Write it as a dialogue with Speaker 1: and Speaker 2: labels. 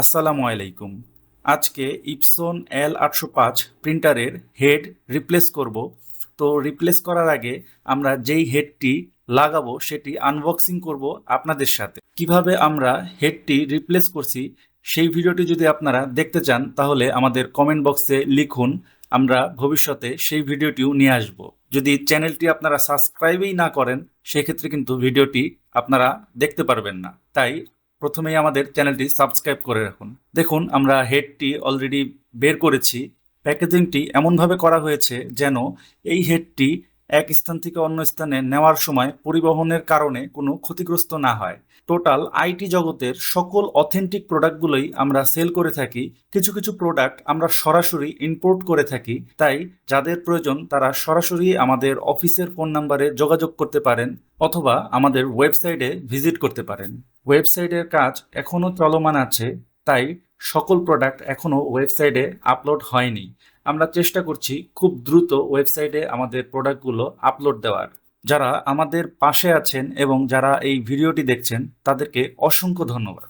Speaker 1: আসসালামু আলাইকুম। আজকে ইপসন L805 প্রিন্টারের হেড রিপ্লেস করব। তো রিপ্লেস করার আগে আমরা যেই হেডটি লাগাবো সেটি আনবক্সিং করব আপনাদের সাথে। কিভাবে আমরা হেডটি রিপ্লেস করছি সেই ভিডিওটি যদি আপনারা দেখতে চান তাহলে আমাদের কমেন্ট বক্সে লিখুন, আমরা ভবিষ্যতে সেই ভিডিওটিও নিয়ে আসব। যদি চ্যানেলটি আপনারা সাবস্ক্রাইবই না করেন সেক্ষেত্রে কিন্তু ভিডিওটি আপনারা দেখতে পারবেন না। তাই প্রথমেই আমাদের চ্যানেলটি সাবস্ক্রাইব করে রাখুন। দেখুন, আমরা হেডটি অলরেডি বের করেছি। প্যাকেজিংটি এমনভাবে করা হয়েছে যেন এই হেডটি এক স্থান থেকে অন্য স্থানে নেওয়ার সময় পরিবহনের কারণে কোনো ক্ষতিগ্রস্ত না হয়। টোটাল আইটি জগতের সকল অথেন্টিক প্রোডাক্টগুলোই আমরা সেল করে থাকি। কিছু কিছু প্রোডাক্ট আমরা সরাসরি ইম্পোর্ট করে থাকি। তাই যাদের প্রয়োজন তারা সরাসরি আমাদের অফিসের ফোন নাম্বারে যোগাযোগ করতে পারেন অথবা আমাদের ওয়েবসাইটে ভিজিট করতে পারেন। ওয়েবসাইটের কাজ এখনও চলমান আছে, তাই সকল প্রোডাক্ট এখনও ওয়েবসাইটে আপলোড হয়নি। আমরা চেষ্টা করছি খুব দ্রুত ওয়েবসাইটে আমাদের প্রোডাক্টগুলো আপলোড দেওয়ার। যারা আমাদের পাশে আছেন এবং যারা এই ভিডিওটি দেখছেন তাদেরকে অসংখ্য ধন্যবাদ।